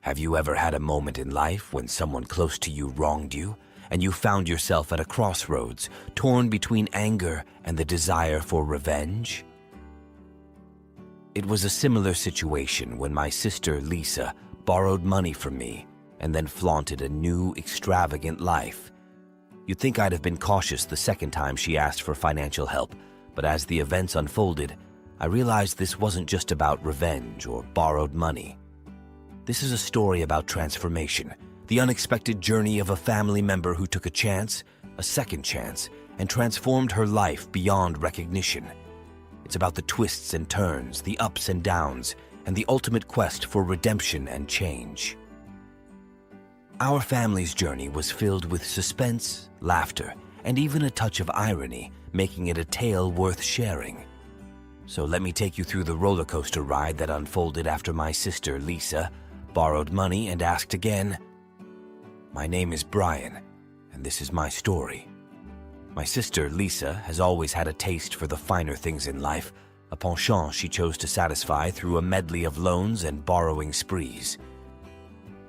Have you ever had a moment in life when someone close to you wronged you, and you found yourself at a crossroads, torn between anger and the desire for revenge? It was a similar situation when my sister Lisa borrowed money from me and then flaunted a new, extravagant life. You'd think I'd have been cautious the second time she asked for financial help, but as the events unfolded, I realized this wasn't just about revenge or borrowed money. This is a story about transformation, the unexpected journey of a family member who took a chance, a second chance, and transformed her life beyond recognition. It's about the twists and turns, the ups and downs, and the ultimate quest for redemption and change. Our family's journey was filled with suspense, laughter, and even a touch of irony, making it a tale worth sharing. So let me take you through the roller coaster ride that unfolded after my sister Lisa borrowed money and asked again. My name is Brian, and this is my story. My sister Lisa has always had a taste for the finer things in life, a penchant she chose to satisfy through a medley of loans and borrowing sprees.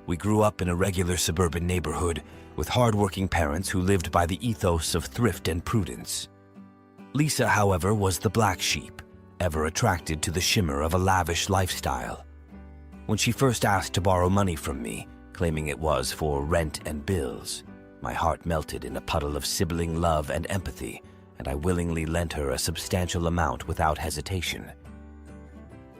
We grew up in a regular suburban neighborhood with hardworking parents who lived by the ethos of thrift and prudence. Lisa, however, was the black sheep, ever attracted to the shimmer of a lavish lifestyle. When she first asked to borrow money from me, claiming it was for rent and bills, my heart melted in a puddle of sibling love and empathy, and I willingly lent her a substantial amount without hesitation.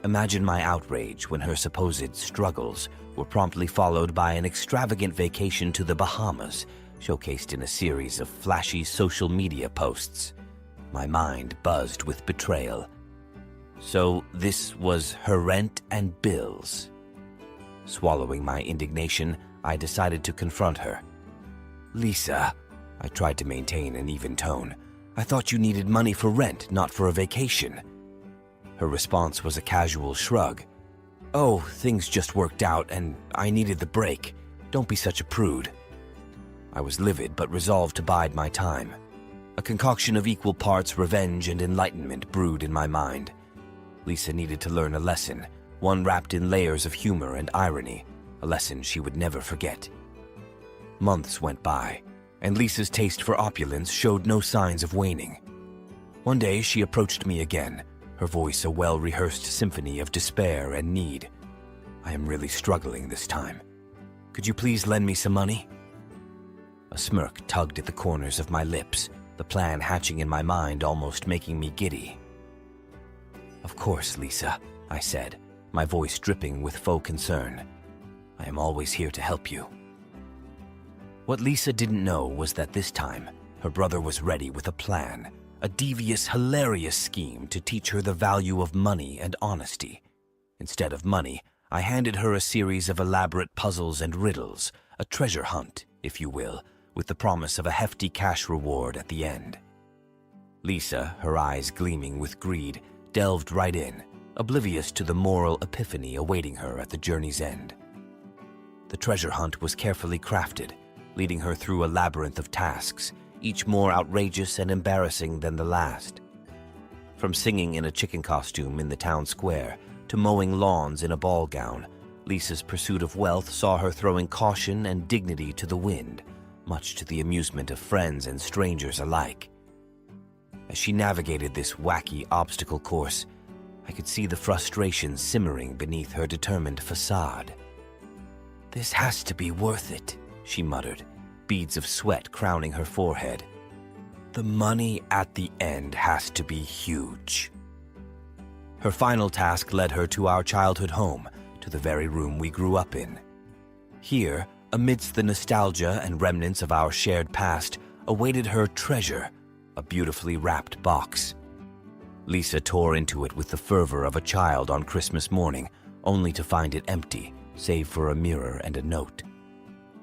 Imagine my outrage when her supposed struggles were promptly followed by an extravagant vacation to the Bahamas, showcased in a series of flashy social media posts. My mind buzzed with betrayal. So this was her rent and bills. Swallowing my indignation, I decided to confront her. Lisa, I tried to maintain an even tone. I thought you needed money for rent, not for a vacation. Her response was a casual shrug. Oh, things just worked out and I needed the break. Don't be such a prude. I was livid but resolved to bide my time. A concoction of equal parts revenge and enlightenment brewed in my mind. Lisa needed to learn a lesson, one wrapped in layers of humor and irony, a lesson she would never forget. Months went by, and Lisa's taste for opulence showed no signs of waning. One day she approached me again, her voice a well-rehearsed symphony of despair and need. I am really struggling this time. Could you please lend me some money? A smirk tugged at the corners of my lips, the plan hatching in my mind almost making me giddy. Of course, Lisa, I said, my voice dripping with faux concern. I am always here to help you. What Lisa didn't know was that this time, her brother was ready with a plan, a devious, hilarious scheme to teach her the value of money and honesty. Instead of money, I handed her a series of elaborate puzzles and riddles, a treasure hunt, if you will, with the promise of a hefty cash reward at the end. Lisa, her eyes gleaming with greed, delved right in, oblivious to the moral epiphany awaiting her at the journey's end. The treasure hunt was carefully crafted, leading her through a labyrinth of tasks, each more outrageous and embarrassing than the last. From singing in a chicken costume in the town square to mowing lawns in a ball gown, Lisa's pursuit of wealth saw her throwing caution and dignity to the wind, much to the amusement of friends and strangers alike. As she navigated this wacky obstacle course, I could see the frustration simmering beneath her determined facade. "This has to be worth it," she muttered, beads of sweat crowning her forehead. "The money at the end has to be huge." Her final task led her to our childhood home, to the very room we grew up in. Here, amidst the nostalgia and remnants of our shared past, awaited her treasure, a beautifully wrapped box. Lisa tore into it with the fervor of a child on Christmas morning, only to find it empty, save for a mirror and a note.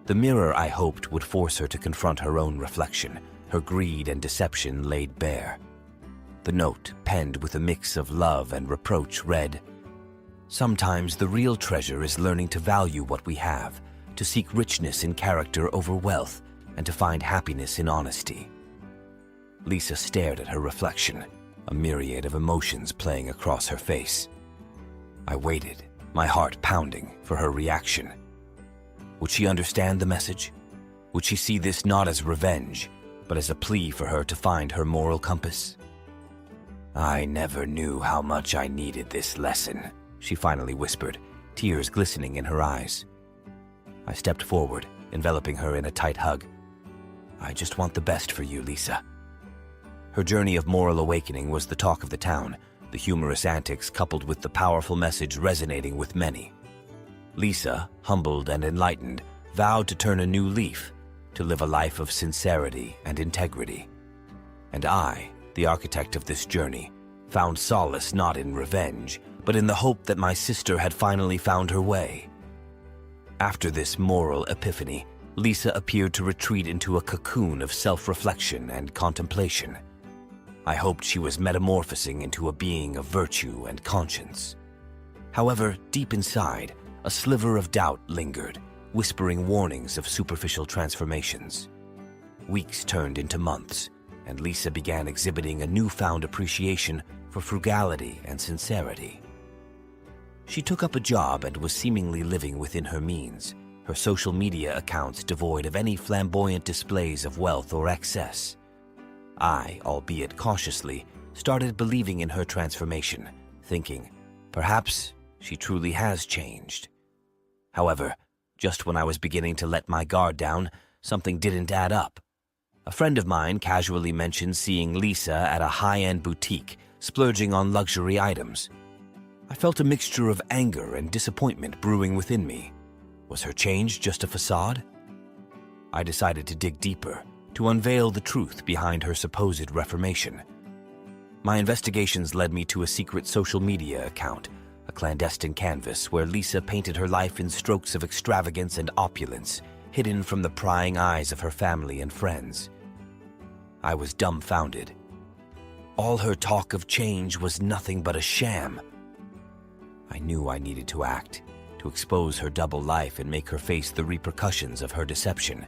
The mirror, I hoped, would force her to confront her own reflection, her greed and deception laid bare. The note, penned with a mix of love and reproach, read, "Sometimes the real treasure is learning to value what we have, to seek richness in character over wealth, and to find happiness in honesty." Lisa stared at her reflection, a myriad of emotions playing across her face. I waited, my heart pounding, for her reaction. Would she understand the message? Would she see this not as revenge, but as a plea for her to find her moral compass? "I never knew how much I needed this lesson," she finally whispered, tears glistening in her eyes. I stepped forward, enveloping her in a tight hug. "I just want the best for you, Lisa." Her journey of moral awakening was the talk of the town, the humorous antics coupled with the powerful message resonating with many. Lisa, humbled and enlightened, vowed to turn a new leaf, to live a life of sincerity and integrity. And I, the architect of this journey, found solace not in revenge, but in the hope that my sister had finally found her way. After this moral epiphany, Lisa appeared to retreat into a cocoon of self-reflection and contemplation. I hoped she was metamorphosing into a being of virtue and conscience. However, deep inside, a sliver of doubt lingered, whispering warnings of superficial transformations. Weeks turned into months, and Lisa began exhibiting a newfound appreciation for frugality and sincerity. She took up a job and was seemingly living within her means, her social media accounts devoid of any flamboyant displays of wealth or excess. I, albeit cautiously, started believing in her transformation, thinking, perhaps she truly has changed. However, just when I was beginning to let my guard down, something didn't add up. A friend of mine casually mentioned seeing Lisa at a high-end boutique, splurging on luxury items. I felt a mixture of anger and disappointment brewing within me. Was her change just a facade? I decided to dig deeper, to unveil the truth behind her supposed reformation. My investigations led me to a secret social media account, a clandestine canvas where Lisa painted her life in strokes of extravagance and opulence, hidden from the prying eyes of her family and friends. I was dumbfounded. All her talk of change was nothing but a sham. I knew I needed to act, to expose her double life and make her face the repercussions of her deception.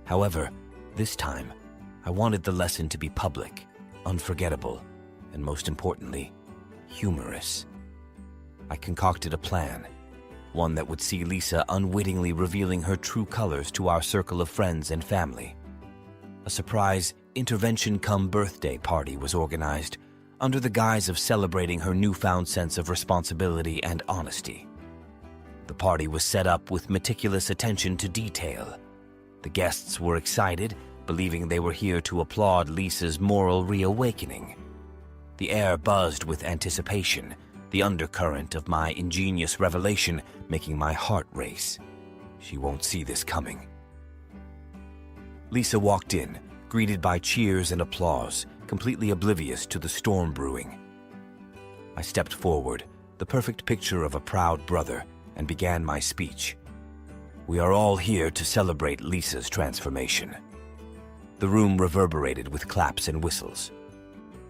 However, this time, I wanted the lesson to be public, unforgettable, and most importantly, humorous. I concocted a plan, one that would see Lisa unwittingly revealing her true colors to our circle of friends and family. A surprise intervention-cum-birthday party was organized under the guise of celebrating her newfound sense of responsibility and honesty. The party was set up with meticulous attention to detail. The guests were excited, believing they were here to applaud Lisa's moral reawakening. The air buzzed with anticipation, the undercurrent of my ingenious revelation making my heart race. She won't see this coming. Lisa walked in, greeted by cheers and applause, completely oblivious to the storm brewing. I stepped forward, the perfect picture of a proud brother, and began my speech. We are all here to celebrate Lisa's transformation. The room reverberated with claps and whistles.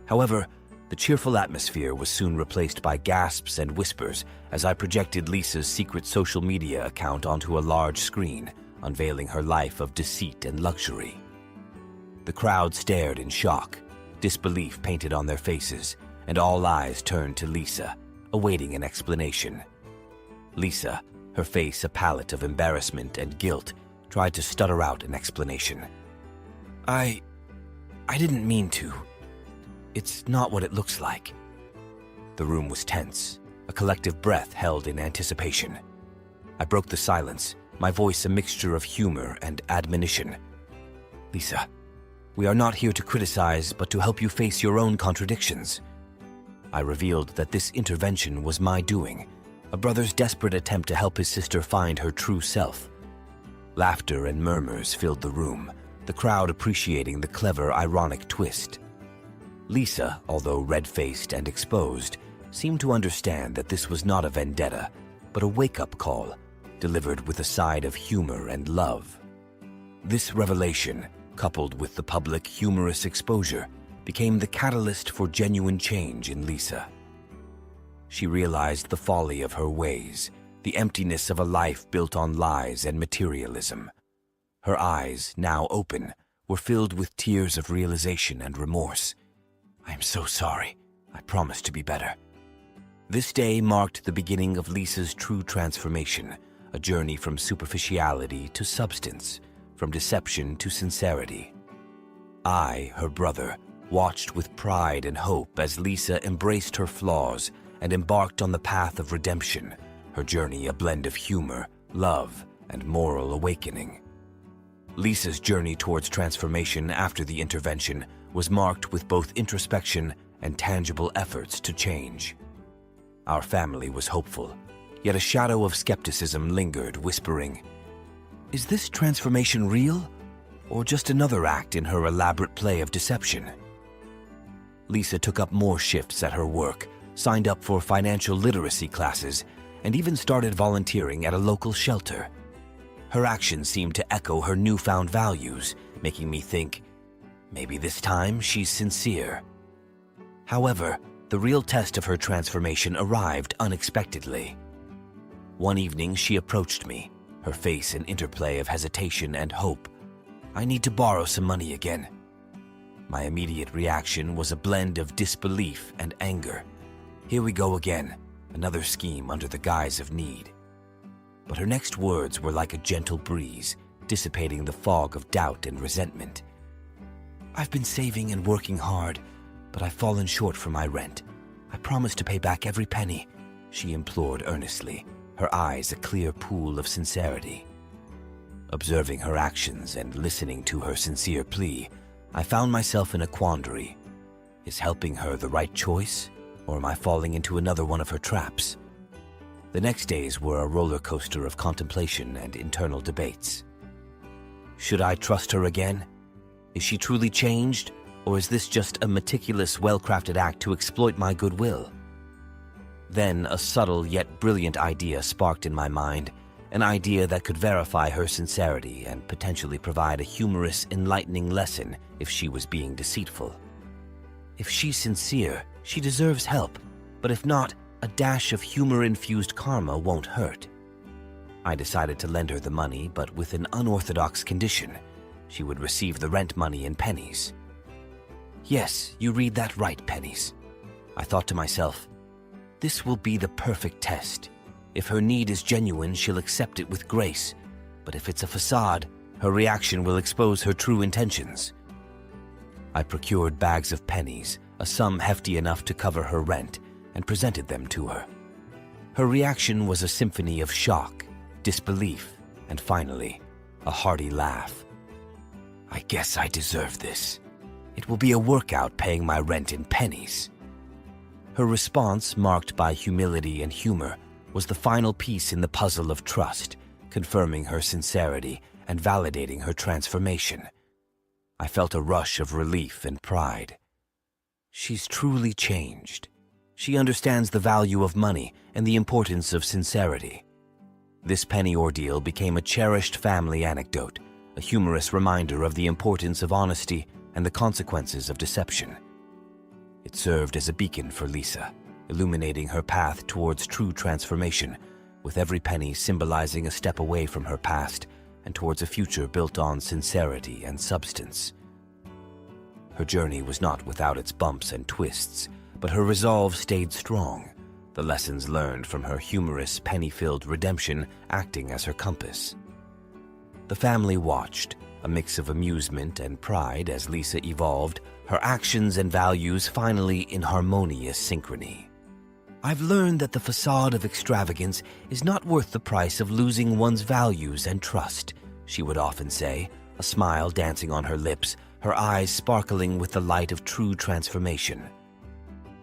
However, the cheerful atmosphere was soon replaced by gasps and whispers as I projected Lisa's secret social media account onto a large screen, unveiling her life of deceit and luxury. The crowd stared in shock, disbelief painted on their faces, and all eyes turned to Lisa, awaiting an explanation. Lisa, her face a palette of embarrassment and guilt, tried to stutter out an explanation. I didn't mean to. It's not what it looks like. The room was tense, a collective breath held in anticipation. I broke the silence, my voice a mixture of humor and admonition. Lisa, we are not here to criticize, but to help you face your own contradictions. I revealed that this intervention was my doing, a brother's desperate attempt to help his sister find her true self. Laughter and murmurs filled the room, the crowd appreciating the clever, ironic twist. Lisa, although red-faced and exposed, seemed to understand that this was not a vendetta, but a wake-up call, delivered with a side of humor and love. This revelation, coupled with the public humorous exposure, became the catalyst for genuine change in Lisa. She realized the folly of her ways, the emptiness of a life built on lies and materialism. Her eyes, now open, were filled with tears of realization and remorse. I am so sorry. I promise to be better. This day marked the beginning of Lisa's true transformation, a journey from superficiality to substance, from deception to sincerity. I, her brother, watched with pride and hope as Lisa embraced her flaws and embarked on the path of redemption, her journey a blend of humor, love, and moral awakening. Lisa's journey towards transformation after the intervention was marked with both introspection and tangible efforts to change. Our family was hopeful, yet a shadow of skepticism lingered, whispering, "Is this transformation real, or just another act in her elaborate play of deception?" Lisa took up more shifts at her work, signed up for financial literacy classes, and even started volunteering at a local shelter. Her actions seemed to echo her newfound values, making me think, maybe this time she's sincere. However, the real test of her transformation arrived unexpectedly. One evening, she approached me, her face an interplay of hesitation and hope. "I need to borrow some money again." My immediate reaction was a blend of disbelief and anger. Here we go again, another scheme under the guise of need. But her next words were like a gentle breeze, dissipating the fog of doubt and resentment. "I've been saving and working hard, but I've fallen short for my rent. I promise to pay back every penny," she implored earnestly, her eyes a clear pool of sincerity. Observing her actions and listening to her sincere plea, I found myself in a quandary. Is helping her the right choice, or am I falling into another one of her traps? The next days were a roller coaster of contemplation and internal debates. Should I trust her again? Is she truly changed, or is this just a meticulous, well-crafted act to exploit my goodwill? Then a subtle yet brilliant idea sparked in my mind, an idea that could verify her sincerity and potentially provide a humorous, enlightening lesson if she was being deceitful. If she's sincere, she deserves help, but if not, a dash of humor-infused karma won't hurt. I decided to lend her the money, but with an unorthodox condition. She would receive the rent money in pennies. Yes, you read that right, pennies. I thought to myself, this will be the perfect test. If her need is genuine, she'll accept it with grace, but if it's a facade, her reaction will expose her true intentions. I procured bags of pennies, a sum hefty enough to cover her rent, and presented them to her. Her reaction was a symphony of shock, disbelief, and finally, a hearty laugh. "I guess I deserve this. It will be a workout paying my rent in pennies." Her response, marked by humility and humor, was the final piece in the puzzle of trust, confirming her sincerity and validating her transformation. I felt a rush of relief and pride. She's truly changed. She understands the value of money and the importance of sincerity. This penny ordeal became a cherished family anecdote, a humorous reminder of the importance of honesty and the consequences of deception. It served as a beacon for Lisa, illuminating her path towards true transformation, with every penny symbolizing a step away from her past and towards a future built on sincerity and substance. Her journey was not without its bumps and twists, but her resolve stayed strong, the lessons learned from her humorous, penny-filled redemption acting as her compass. The family watched, a mix of amusement and pride as Lisa evolved, her actions and values finally in harmonious synchrony. "I've learned that the facade of extravagance is not worth the price of losing one's values and trust," she would often say, a smile dancing on her lips, her eyes sparkling with the light of true transformation.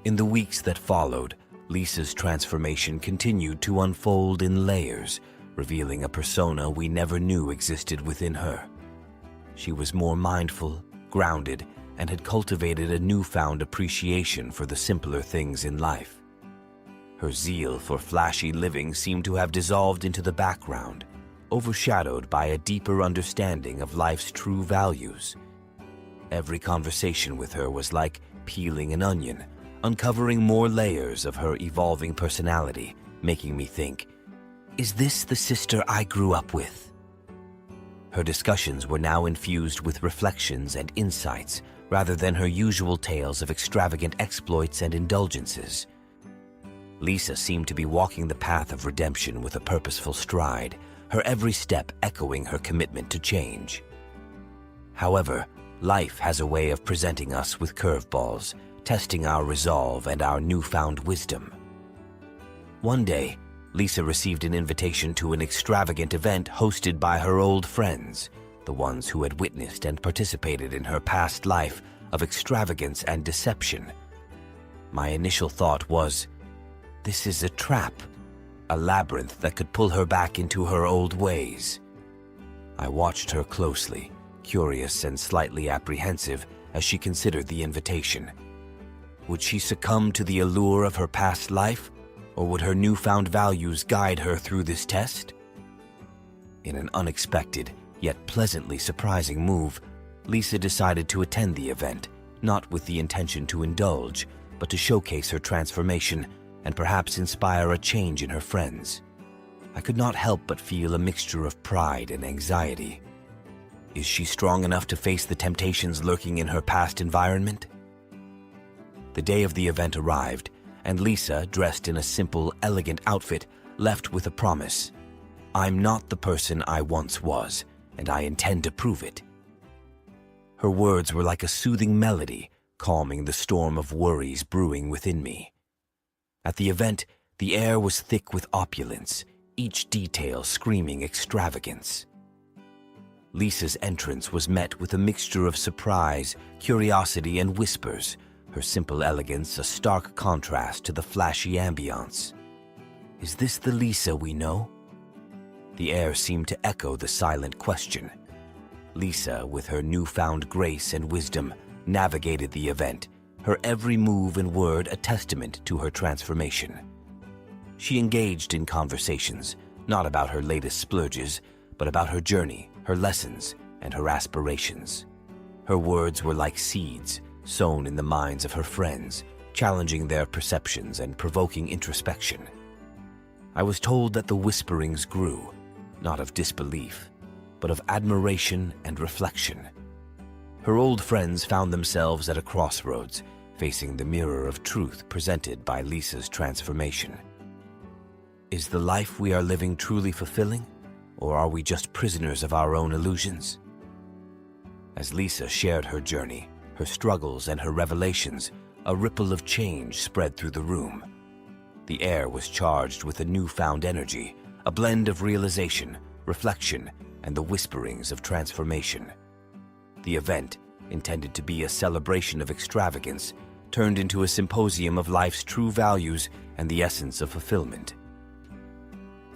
In the weeks that followed, Lisa's transformation continued to unfold in layers, revealing a persona we never knew existed within her. She was more mindful, grounded, and had cultivated a newfound appreciation for the simpler things in life. Her zeal for flashy living seemed to have dissolved into the background, overshadowed by a deeper understanding of life's true values. Every conversation with her was like peeling an onion, uncovering more layers of her evolving personality, making me think, is this the sister I grew up with? Her discussions were now infused with reflections and insights, rather than her usual tales of extravagant exploits and indulgences. Lisa seemed to be walking the path of redemption with a purposeful stride, her every step echoing her commitment to change. However, life has a way of presenting us with curveballs, testing our resolve and our newfound wisdom. One day, Lisa received an invitation to an extravagant event hosted by her old friends, the ones who had witnessed and participated in her past life of extravagance and deception. My initial thought was, this is a trap, a labyrinth that could pull her back into her old ways. I watched her closely, curious and slightly apprehensive as she considered the invitation. Would she succumb to the allure of her past life, or would her newfound values guide her through this test? In an unexpected, yet pleasantly surprising move, Lisa decided to attend the event, not with the intention to indulge, but to showcase her transformation and perhaps inspire a change in her friends. I could not help but feel a mixture of pride and anxiety. Is she strong enough to face the temptations lurking in her past environment? The day of the event arrived, and Lisa, dressed in a simple, elegant outfit, left with a promise. I'm not the person I once was, and I intend to prove it. Her words were like a soothing melody, calming the storm of worries brewing within me. At the event, the air was thick with opulence, each detail screaming extravagance. Lisa's entrance was met with a mixture of surprise, curiosity, and whispers, her simple elegance a stark contrast to the flashy ambiance. Is this the Lisa we know? The air seemed to echo the silent question. Lisa, with her newfound grace and wisdom, navigated the event, her every move and word a testament to her transformation. She engaged in conversations, not about her latest splurges, but about her journey, her lessons, and her aspirations. Her words were like seeds, sown in the minds of her friends, challenging their perceptions and provoking introspection. I was told that the whisperings grew, not of disbelief, but of admiration and reflection. Her old friends found themselves at a crossroads, facing the mirror of truth presented by Lisa's transformation. Is the life we are living truly fulfilling, or are we just prisoners of our own illusions? As Lisa shared her journey, her struggles, and her revelations, a ripple of change spread through the room. The air was charged with a newfound energy, a blend of realization, reflection, and the whisperings of transformation. The event, intended to be a celebration of extravagance, turned into a symposium of life's true values and the essence of fulfillment.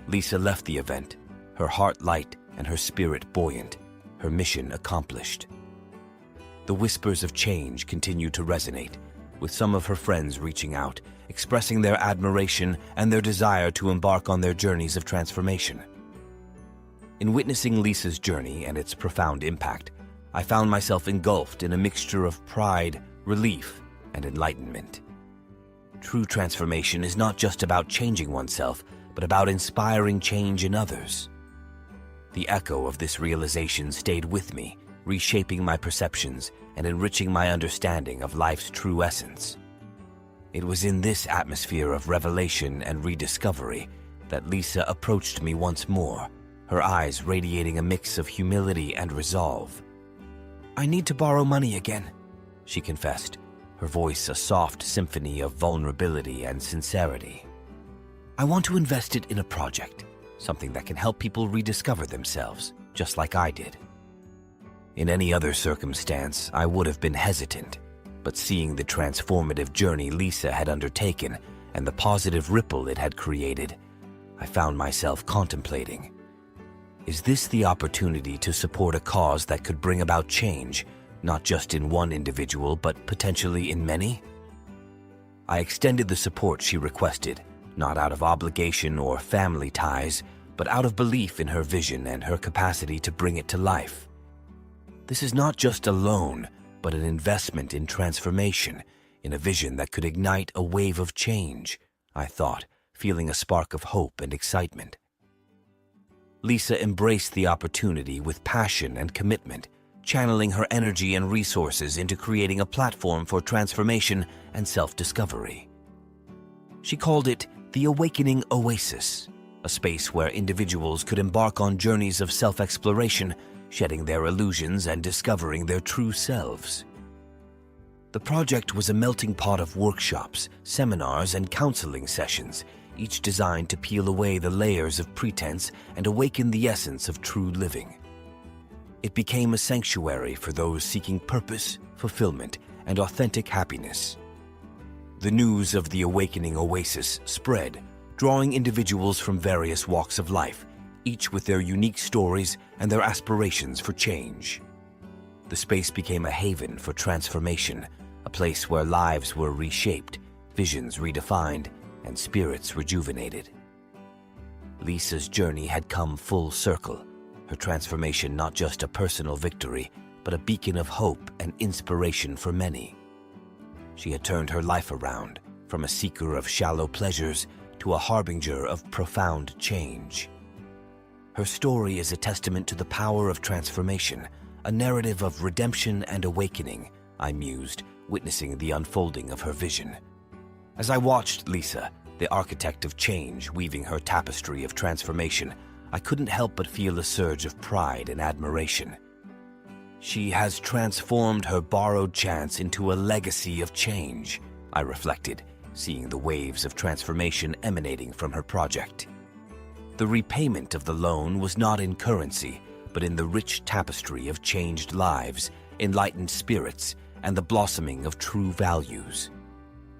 Lisa left the event, her heart light and her spirit buoyant, her mission accomplished. The whispers of change continued to resonate, with some of her friends reaching out, expressing their admiration and their desire to embark on their journeys of transformation. In witnessing Lisa's journey and its profound impact, I found myself engulfed in a mixture of pride, relief, and enlightenment. True transformation is not just about changing oneself, but about inspiring change in others. The echo of this realization stayed with me, reshaping my perceptions and enriching my understanding of life's true essence. It was in this atmosphere of revelation and rediscovery that Lisa approached me once more, her eyes radiating a mix of humility and resolve. I need to borrow money again, she confessed, her voice a soft symphony of vulnerability and sincerity. I want to invest it in a project, something that can help people rediscover themselves, just like I did. In any other circumstance, I would have been hesitant, but seeing the transformative journey Lisa had undertaken and the positive ripple it had created, I found myself contemplating. Is this the opportunity to support a cause that could bring about change, not just in one individual, but potentially in many? I extended the support she requested, not out of obligation or family ties, but out of belief in her vision and her capacity to bring it to life. This is not just a loan, but an investment in transformation, in a vision that could ignite a wave of change, I thought, feeling a spark of hope and excitement. Lisa embraced the opportunity with passion and commitment, channeling her energy and resources into creating a platform for transformation and self-discovery. She called it the Awakening Oasis, a space where individuals could embark on journeys of self-exploration, shedding their illusions and discovering their true selves. The project was a melting pot of workshops, seminars, and counseling sessions, each designed to peel away the layers of pretense and awaken the essence of true living. It became a sanctuary for those seeking purpose, fulfillment, and authentic happiness. The news of the Awakening Oasis spread, drawing individuals from various walks of life, each with their unique stories and their aspirations for change. The space became a haven for transformation, a place where lives were reshaped, visions redefined, and spirits rejuvenated. Lisa's journey had come full circle, her transformation not just a personal victory, but a beacon of hope and inspiration for many. She had turned her life around, from a seeker of shallow pleasures to a harbinger of profound change. Her story is a testament to the power of transformation, a narrative of redemption and awakening, I mused, witnessing the unfolding of her vision. As I watched Lisa, the architect of change, weaving her tapestry of transformation, I couldn't help but feel a surge of pride and admiration. She has transformed her borrowed chance into a legacy of change, I reflected, seeing the waves of transformation emanating from her project. The repayment of the loan was not in currency, but in the rich tapestry of changed lives, enlightened spirits, and the blossoming of true values.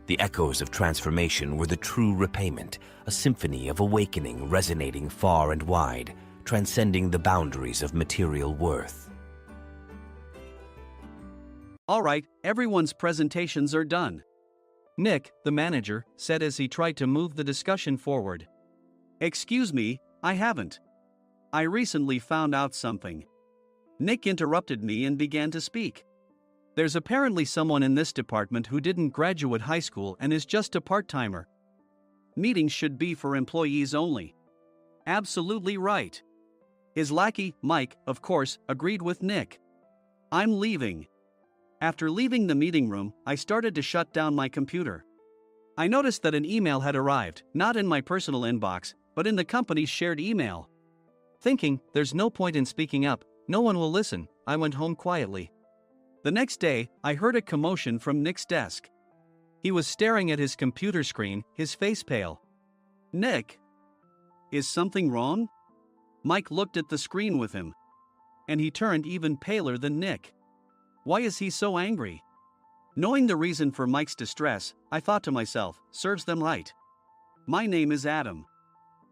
The echoes of transformation were the true repayment, a symphony of awakening resonating far and wide, transcending the boundaries of material worth. All right, everyone's presentations are done. Nick, the manager, said as he tried to move the discussion forward. Excuse me, I haven't. I recently found out something. Nick interrupted me and began to speak. There's apparently someone in this department who didn't graduate high school and is just a part-timer. Meetings should be for employees only. Absolutely right. His lackey, Mike, of course, agreed with Nick. I'm leaving. After leaving the meeting room, I started to shut down my computer. I noticed that an email had arrived, not in my personal inbox, but in the company's shared email. Thinking, there's no point in speaking up, no one will listen, I went home quietly. The next day, I heard a commotion from Nick's desk. He was staring at his computer screen, his face pale. Nick? Is something wrong? Mike looked at the screen with him. And he turned even paler than Nick. Why is he so angry? Knowing the reason for Mike's distress, I thought to myself, serves them right. My name is Adam.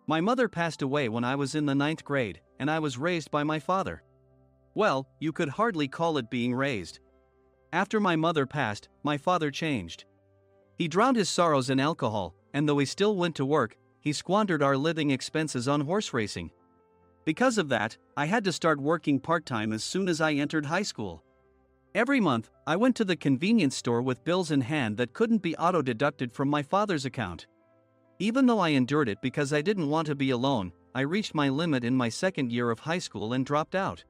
My mother passed away when I was in the 9th grade, and I was raised by my father. Well, you could hardly call it being raised. After my mother passed, my father changed. He drowned his sorrows in alcohol, and though he still went to work, he squandered our living expenses on horse racing. Because of that, I had to start working part-time as soon as I entered high school. Every month, I went to the convenience store with bills in hand that couldn't be auto-deducted from my father's account. Even though I endured it because I didn't want to be alone, I reached my limit in my second year of high school and dropped out.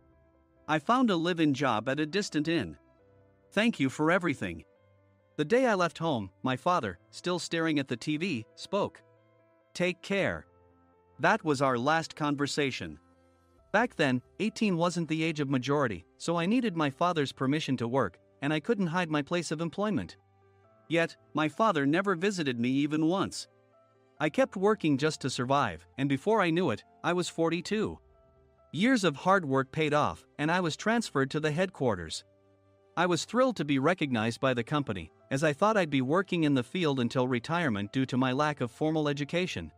I found a live-in job at a distant inn. Thank you for everything. The day I left home, my father, still staring at the TV, spoke. Take care. That was our last conversation. Back then, 18 wasn't the age of majority, so I needed my father's permission to work, and I couldn't hide my place of employment. Yet, my father never visited me even once. I kept working just to survive, and before I knew it, I was 42. Years of hard work paid off, and I was transferred to the headquarters. I was thrilled to be recognized by the company, as I thought I'd be working in the field until retirement due to my lack of formal education.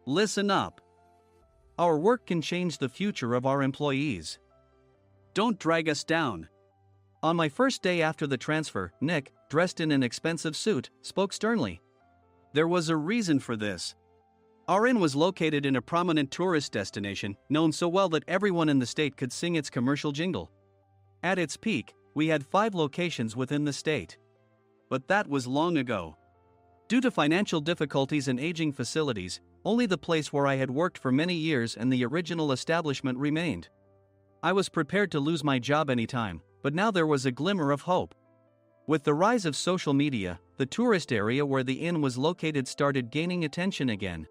Listen up. Our work can change the future of our employees. Don't drag us down. On my first day after the transfer, Nick, dressed in an expensive suit, spoke sternly. There was a reason for this. Our inn was located in a prominent tourist destination, known so well that everyone in the state could sing its commercial jingle. At its peak, we had 5 locations within the state. But that was long ago. Due to financial difficulties and aging facilities, only the place where I had worked for many years and the original establishment remained. I was prepared to lose my job anytime, but now there was a glimmer of hope. With the rise of social media, the tourist area where the inn was located started gaining attention again.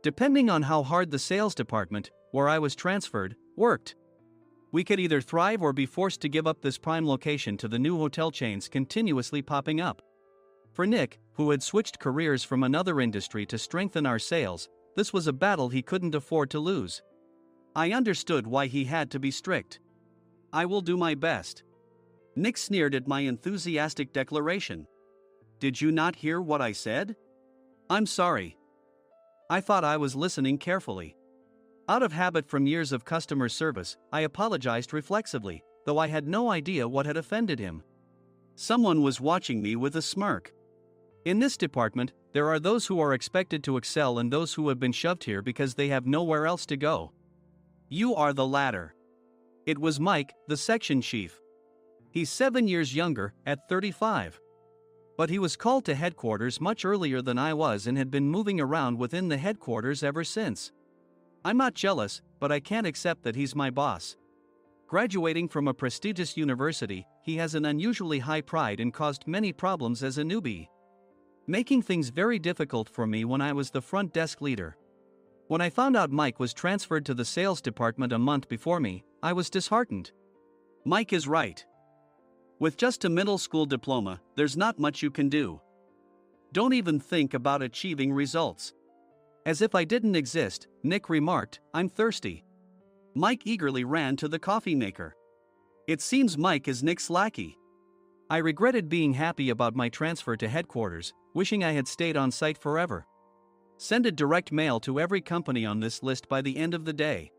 Depending on how hard the sales department, where I was transferred, worked, we could either thrive or be forced to give up this prime location to the new hotel chains continuously popping up. For Nick, who had switched careers from another industry to strengthen our sales, this was a battle he couldn't afford to lose. I understood why he had to be strict. "I will do my best." Nick sneered at my enthusiastic declaration. "Did you not hear what I said?" "I'm sorry." I thought I was listening carefully. Out of habit from years of customer service, I apologized reflexively, though I had no idea what had offended him. Someone was watching me with a smirk. In this department, there are those who are expected to excel and those who have been shoved here because they have nowhere else to go. You are the latter. It was Mike, the section chief. He's 7 years younger, at 35. But he was called to headquarters much earlier than I was and had been moving around within the headquarters ever since. I'm not jealous, but I can't accept that he's my boss. Graduating from a prestigious university, he has an unusually high pride and caused many problems as a newbie, making things very difficult for me when I was the front desk leader. When I found out Mike was transferred to the sales department a month before me, I was disheartened. Mike is right. With just a middle school diploma, there's not much you can do. Don't even think about achieving results. As if I didn't exist, Nick remarked, "I'm thirsty." Mike eagerly ran to the coffee maker. It seems Mike is Nick's lackey. I regretted being happy about my transfer to headquarters, wishing I had stayed on site forever. Send a direct mail to every company on this list by the end of the day.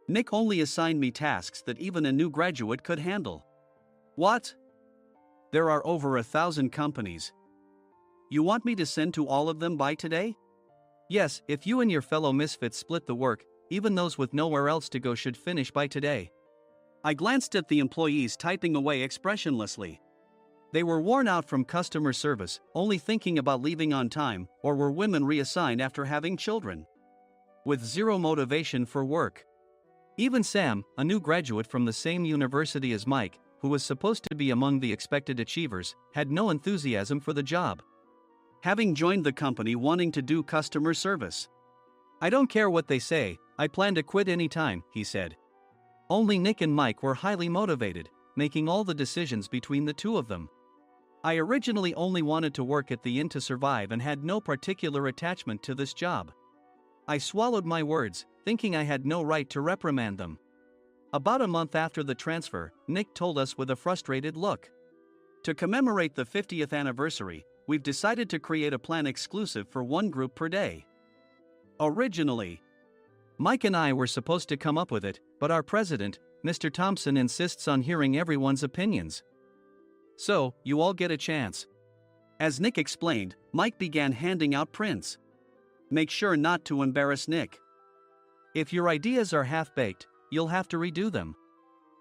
Nick only assigned me tasks that even a new graduate could handle. What? There are over 1,000 companies. You want me to send to all of them by today? Yes, if you and your fellow misfits split the work, even those with nowhere else to go should finish by today. I glanced at the employees typing away expressionlessly. They were worn out from customer service, only thinking about leaving on time, or were women reassigned after having children, with zero motivation for work. Even Sam, a new graduate from the same university as Mike, who was supposed to be among the expected achievers, had no enthusiasm for the job, having joined the company wanting to do customer service. "I don't care what they say, I plan to quit any time," he said. Only Nick and Mike were highly motivated, making all the decisions between the two of them. I originally only wanted to work at the inn to survive and had no particular attachment to this job. I swallowed my words, thinking I had no right to reprimand them. About a month after the transfer, Nick told us with a frustrated look. "To commemorate the 50th anniversary, we've decided to create a plan exclusive for one group per day. Originally, Mike and I were supposed to come up with it, but our president, Mr. Thompson, insists on hearing everyone's opinions. So, you all get a chance." As Nick explained, Mike began handing out prints. "Make sure not to embarrass Nick. If your ideas are half-baked, you'll have to redo them."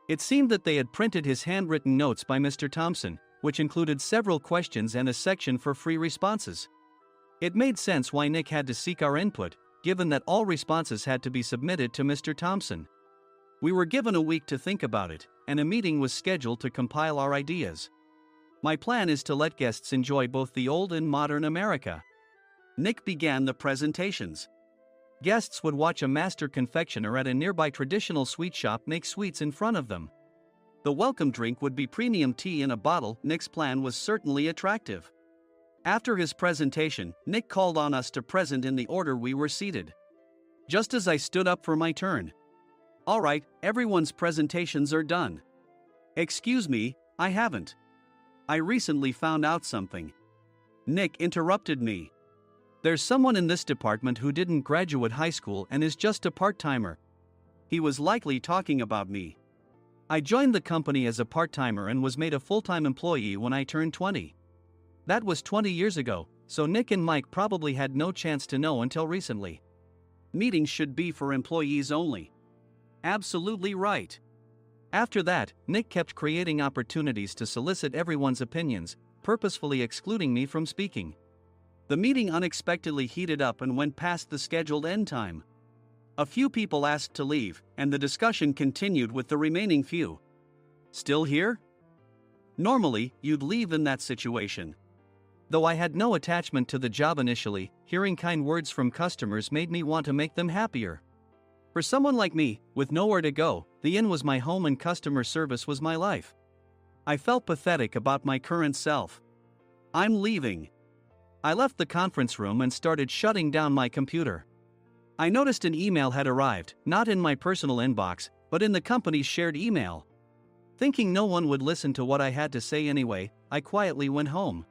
It seemed that they had printed his handwritten notes by Mr. Thompson, which included several questions and a section for free responses. It made sense why Nick had to seek our input, given that all responses had to be submitted to Mr. Thompson. We were given a week to think about it, and a meeting was scheduled to compile our ideas. My plan is to let guests enjoy both the old and modern America. Nick began the presentations. Guests would watch a master confectioner at a nearby traditional sweet shop make sweets in front of them. The welcome drink would be premium tea in a bottle. Nick's plan was certainly attractive. After his presentation, Nick called on us to present in the order we were seated. Just as I stood up for my turn. "All right, everyone's presentations are done." "Excuse me, I haven't. I recently found out something." Nick interrupted me. "There's someone in this department who didn't graduate high school and is just a part-timer. He was likely talking about me. I joined the company as a part-timer and was made a full-time employee when I turned 20. That was 20 years ago, so Nick and Mike probably had no chance to know until recently. Meetings should be for employees only." Absolutely right. After that, Nick kept creating opportunities to solicit everyone's opinions, purposefully excluding me from speaking. The meeting unexpectedly heated up and went past the scheduled end time. A few people asked to leave, and the discussion continued with the remaining few. "Still here?" Normally, you'd leave in that situation. Though I had no attachment to the job initially, hearing kind words from customers made me want to make them happier. For someone like me, with nowhere to go, the inn was my home and customer service was my life. I felt pathetic about my current self. I'm leaving. I left the conference room and started shutting down my computer. I noticed an email had arrived, not in my personal inbox, but in the company's shared email. Thinking no one would listen to what I had to say anyway, I quietly went home.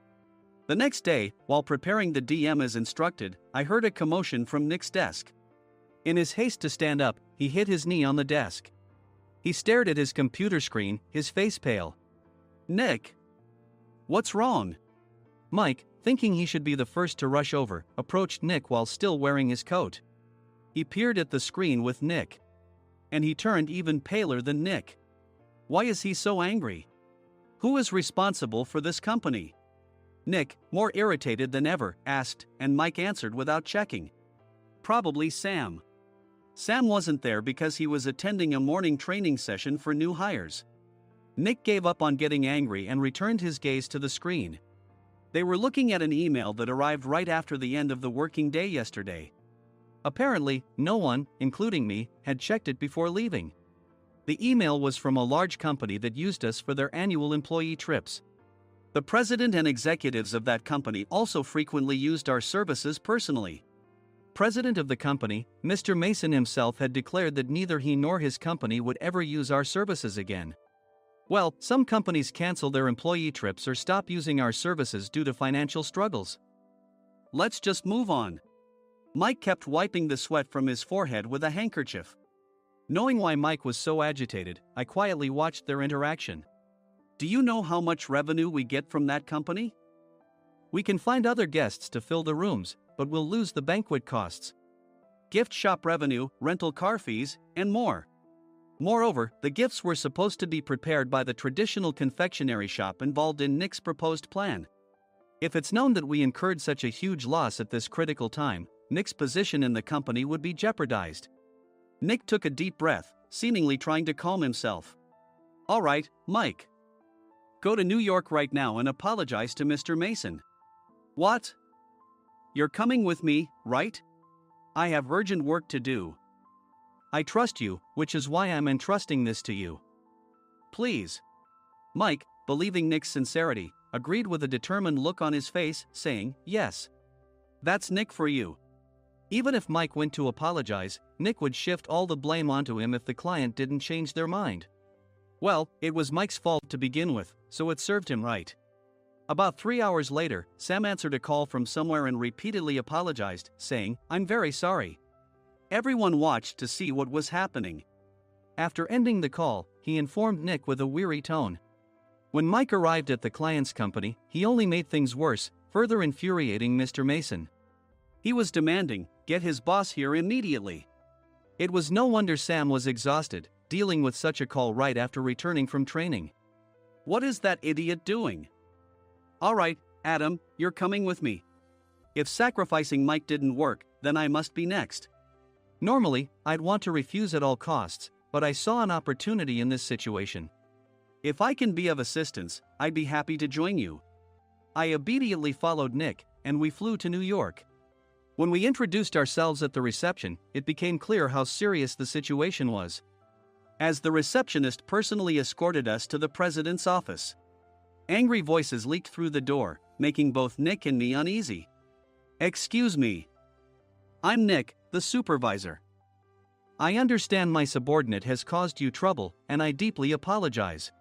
The next day, while preparing the DM as instructed, I heard a commotion from Nick's desk. In his haste to stand up, he hit his knee on the desk. He stared at his computer screen, his face pale. "Nick? What's wrong?" Mike, thinking he should be the first to rush over, approached Nick while still wearing his coat. He peered at the screen with Nick. And he turned even paler than Nick. Why is he so angry? Who is responsible for this company? Nick, more irritated than ever, asked, and Mike answered without checking. Probably Sam. Sam wasn't there because he was attending a morning training session for new hires. Nick gave up on getting angry and returned his gaze to the screen. They were looking at an email that arrived right after the end of the working day yesterday. Apparently, no one, including me, had checked it before leaving. The email was from a large company that used us for their annual employee trips. The president and executives of that company also frequently used our services personally. President of the company, Mr. Mason himself, had declared that neither he nor his company would ever use our services again. Well, some companies cancel their employee trips or stop using our services due to financial struggles. Let's just move on. Mike kept wiping the sweat from his forehead with a handkerchief. Knowing why Mike was so agitated, I quietly watched their interaction. Do you know how much revenue we get from that company? We can find other guests to fill the rooms, but we'll lose the banquet costs, gift shop revenue, rental car fees, and more. Moreover, the gifts were supposed to be prepared by the traditional confectionery shop involved in Nick's proposed plan. If it's known that we incurred such a huge loss at this critical time, Nick's position in the company would be jeopardized. Nick took a deep breath, seemingly trying to calm himself. All right, Mike. Go to New York right now and apologize to Mr. Mason. What? You're coming with me, right? I have urgent work to do. I trust you, which is why I'm entrusting this to you. Please. Mike, believing Nick's sincerity, agreed with a determined look on his face, saying, yes. That's Nick for you. Even if Mike went to apologize, Nick would shift all the blame onto him if the client didn't change their mind. Well, it was Mike's fault to begin with, so it served him right. About 3 hours later, Sam answered a call from somewhere and repeatedly apologized, saying, I'm very sorry. Everyone watched to see what was happening. After ending the call, he informed Nick with a weary tone. When Mike arrived at the client's company, he only made things worse, further infuriating Mr. Mason. He was demanding, get his boss here immediately. It was no wonder Sam was exhausted, dealing with such a call right after returning from training. What is that idiot doing? All right, Adam, you're coming with me. If sacrificing Mike didn't work, then I must be next. Normally, I'd want to refuse at all costs, but I saw an opportunity in this situation. If I can be of assistance, I'd be happy to join you. I obediently followed Nick, and we flew to New York. When we introduced ourselves at the reception, it became clear how serious the situation was, as the receptionist personally escorted us to the president's office. Angry voices leaked through the door, making both Nick and me uneasy. Excuse me. I'm Nick, the supervisor. I understand my subordinate has caused you trouble, and I deeply apologize.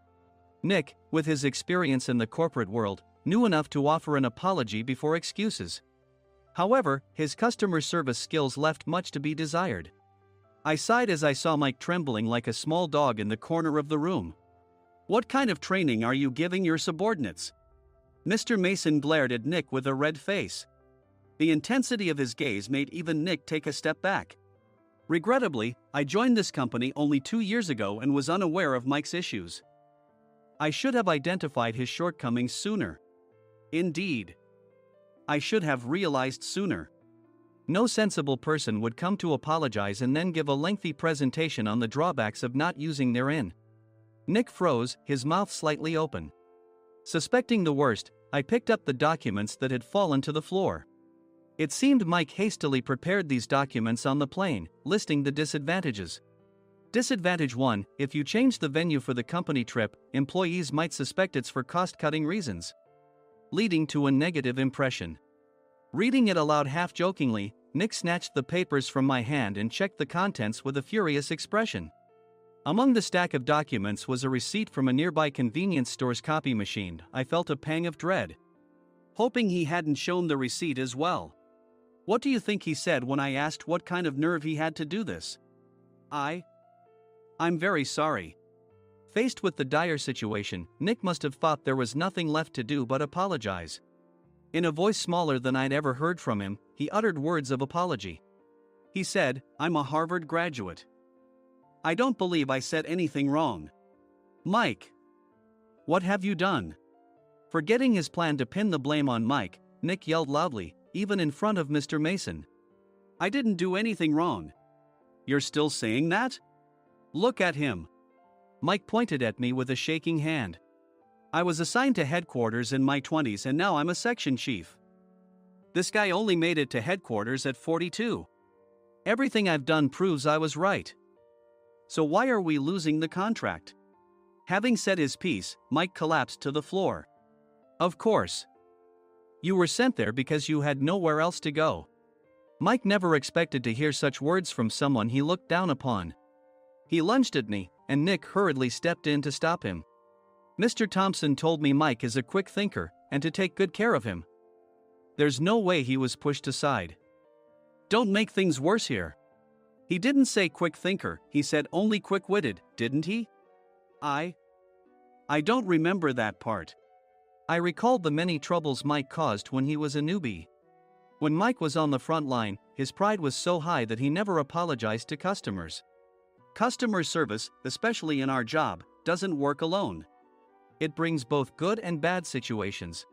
Nick, with his experience in the corporate world, knew enough to offer an apology before excuses. However, his customer service skills left much to be desired. I sighed as I saw Mike trembling like a small dog in the corner of the room. What kind of training are you giving your subordinates? Mr. Mason glared at Nick with a red face. The intensity of his gaze made even Nick take a step back. Regrettably, I joined this company only 2 years ago and was unaware of Mike's issues. I should have identified his shortcomings sooner. Indeed. I should have realized sooner. No sensible person would come to apologize and then give a lengthy presentation on the drawbacks of not using their inn. Nick froze, his mouth slightly open. Suspecting the worst, I picked up the documents that had fallen to the floor. It seemed Mike hastily prepared these documents on the plane, listing the disadvantages. Disadvantage 1: if you change the venue for the company trip, employees might suspect it's for cost-cutting reasons, leading to a negative impression. Reading it aloud half-jokingly, Nick snatched the papers from my hand and checked the contents with a furious expression. Among the stack of documents was a receipt from a nearby convenience store's copy machine. I felt a pang of dread, hoping he hadn't shown the receipt as well. What do you think he said when I asked what kind of nerve he had to do this? I'm very sorry. Faced with the dire situation, Nick must have thought there was nothing left to do but apologize. In a voice smaller than I'd ever heard from him, he uttered words of apology. He said, "I'm a Harvard graduate. I don't believe I said anything wrong." Mike! What have you done? Forgetting his plan to pin the blame on Mike, Nick yelled loudly, even in front of Mr. Mason. "I didn't do anything wrong." "You're still saying that? Look at him." Mike pointed at me with a shaking hand. "I was assigned to headquarters in my 20s and now I'm a section chief. This guy only made it to headquarters at 42. Everything I've done proves I was right. So why are we losing the contract?" Having said his piece, Mike collapsed to the floor. "Of course. You were sent there because you had nowhere else to go." Mike never expected to hear such words from someone he looked down upon. He lunged at me, and Nick hurriedly stepped in to stop him. "Mr. Thompson told me Mike is a quick thinker, and to take good care of him." There's no way he was pushed aside. "Don't make things worse here." "He didn't say quick thinker, he said only quick-witted, didn't he?" I don't remember that part." I recalled the many troubles Mike caused when he was a newbie. When Mike was on the front line, his pride was so high that he never apologized to customers. Customer service, especially in our job, doesn't work alone. It brings both good and bad situations.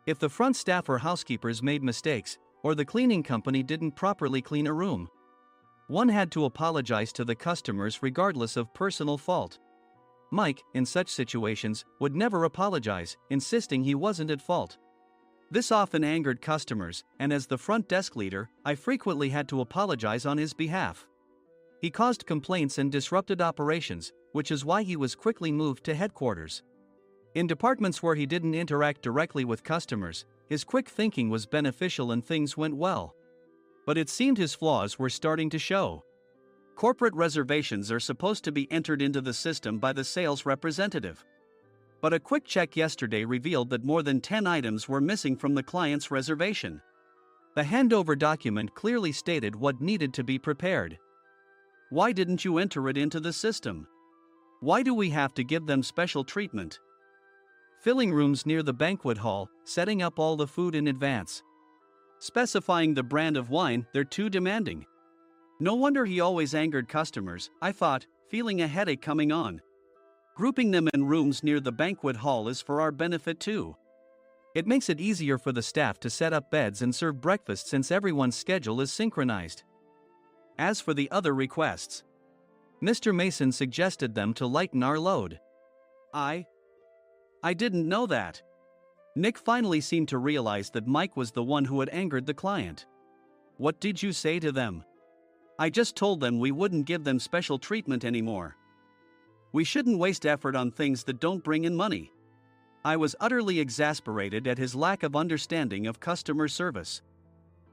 If the front staff or housekeepers made mistakes, or the cleaning company didn't properly clean a room, one had to apologize to the customers regardless of personal fault. Mike, in such situations, would never apologize, insisting he wasn't at fault. This often angered customers, and as the front desk leader, I frequently had to apologize on his behalf. He caused complaints and disrupted operations, which is why he was quickly moved to headquarters. In departments where he didn't interact directly with customers, his quick thinking was beneficial and things went well. But it seemed his flaws were starting to show. Corporate reservations are supposed to be entered into the system by the sales representative. But a quick check yesterday revealed that more than 10 items were missing from the client's reservation. The handover document clearly stated what needed to be prepared. Why didn't you enter it into the system? Why do we have to give them special treatment? Filling rooms near the banquet hall, setting up all the food in advance. Specifying the brand of wine, they're too demanding. No wonder he always angered customers, I thought, feeling a headache coming on. Grouping them in rooms near the banquet hall is for our benefit too. It makes it easier for the staff to set up beds and serve breakfast since everyone's schedule is synchronized. As for the other requests, Mr. Mason suggested them to lighten our load. I didn't know that. Nick finally seemed to realize that Mike was the one who had angered the client. What did you say to them? I just told them we wouldn't give them special treatment anymore. We shouldn't waste effort on things that don't bring in money. I was utterly exasperated at his lack of understanding of customer service.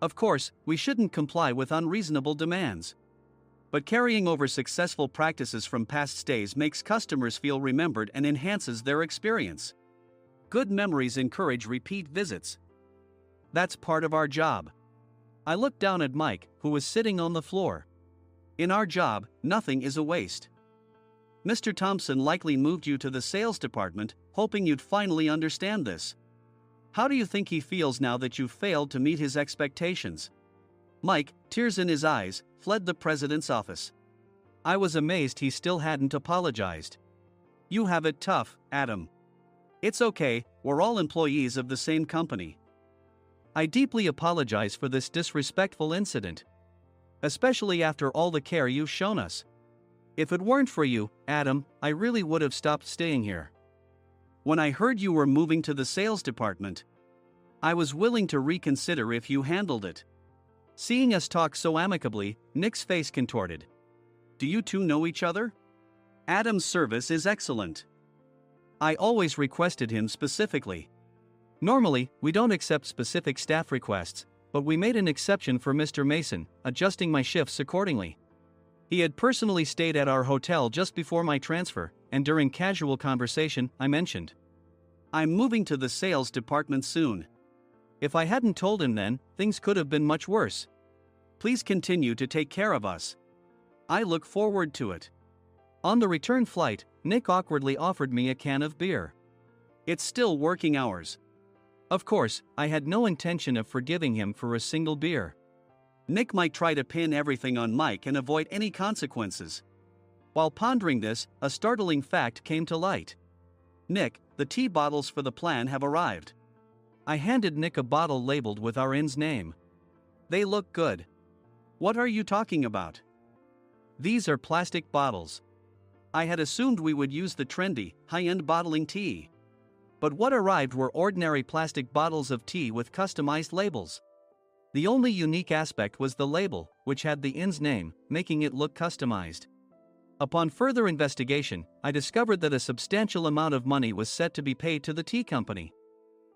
Of course, we shouldn't comply with unreasonable demands. But carrying over successful practices from past stays makes customers feel remembered and enhances their experience. Good memories encourage repeat visits. That's part of our job. I looked down at Mike, who was sitting on the floor. In our job, nothing is a waste. Mr. Thompson likely moved you to the sales department, hoping you'd finally understand this. How do you think he feels now that you failed to meet his expectations? Mike, tears in his eyes, fled the president's office. I was amazed he still hadn't apologized. You have it tough, Adam. It's okay, we're all employees of the same company. I deeply apologize for this disrespectful incident. Especially after all the care you've shown us. If it weren't for you, Adam, I really would have stopped staying here. When I heard you were moving to the sales department, I was willing to reconsider if you handled it. Seeing us talk so amicably, Nick's face contorted. Do you two know each other? Adam's service is excellent. I always requested him specifically. Normally, we don't accept specific staff requests, but we made an exception for Mr. Mason, adjusting my shifts accordingly. He had personally stayed at our hotel just before my transfer, and during casual conversation, I mentioned, I'm moving to the sales department soon. If I hadn't told him then, things could have been much worse. Please continue to take care of us. I look forward to it. On the return flight, Nick awkwardly offered me a can of beer. It's still working hours. Of course, I had no intention of forgiving him for a single beer. Nick might try to pin everything on Mike and avoid any consequences. While pondering this, a startling fact came to light. Nick, the tea bottles for the plan have arrived. I handed Nick a bottle labeled with our inn's name. They look good. What are you talking about? These are plastic bottles. I had assumed we would use the trendy, high-end bottling tea. But what arrived were ordinary plastic bottles of tea with customized labels. The only unique aspect was the label, which had the inn's name, making it look customized. Upon further investigation, I discovered that a substantial amount of money was set to be paid to the tea company.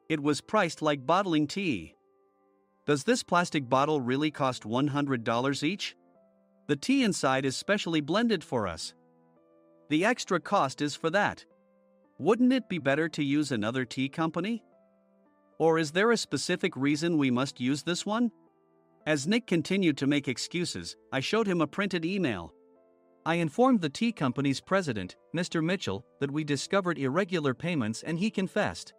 It was priced like bottling tea. Does this plastic bottle really cost $100 each? The tea inside is specially blended for us. The extra cost is for that. Wouldn't it be better to use another tea company? Or is there a specific reason we must use this one? As Nick continued to make excuses, I showed him a printed email. I informed the tea company's president, Mr. Mitchell, that we discovered irregular payments and he confessed.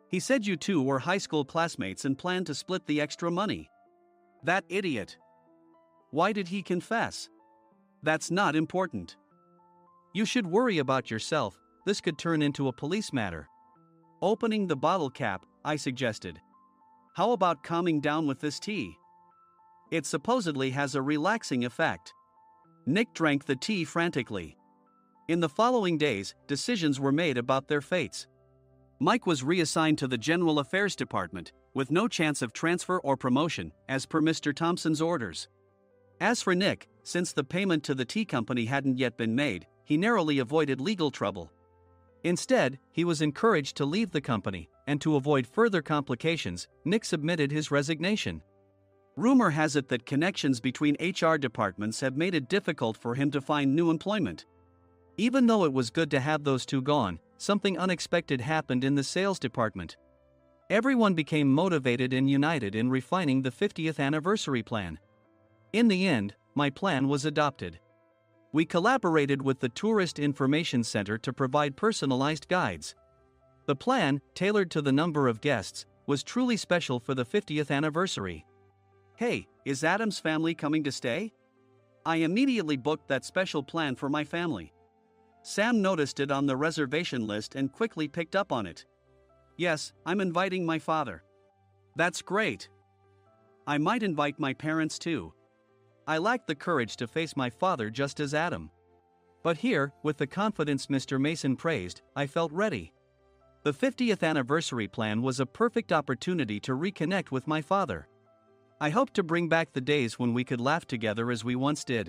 He said you two were high school classmates and planned to split the extra money. That idiot. Why did he confess? That's not important. You should worry about yourself, this could turn into a police matter. Opening the bottle cap, I suggested. How about calming down with this tea? It supposedly has a relaxing effect. Nick drank the tea frantically. In the following days, decisions were made about their fates. Mike was reassigned to the General Affairs Department, with no chance of transfer or promotion, as per Mr. Thompson's orders. As for Nick, since the payment to the tea company hadn't yet been made, he narrowly avoided legal trouble. Instead, he was encouraged to leave the company, and to avoid further complications, Nick submitted his resignation. Rumor has it that connections between HR departments have made it difficult for him to find new employment. Even though it was good to have those two gone, something unexpected happened in the sales department. Everyone became motivated and united in refining the 50th anniversary plan. In the end, my plan was adopted. We collaborated with the Tourist Information Center to provide personalized guides. The plan, tailored to the number of guests, was truly special for the 50th anniversary. Hey, is Adam's family coming to stay? I immediately booked that special plan for my family. Sam noticed it on the reservation list and quickly picked up on it. Yes, I'm inviting my father. That's great. I might invite my parents too. I lacked the courage to face my father just as Adam. But here, with the confidence Mr. Mason praised, I felt ready. The 50th anniversary plan was a perfect opportunity to reconnect with my father. I hoped to bring back the days when we could laugh together as we once did.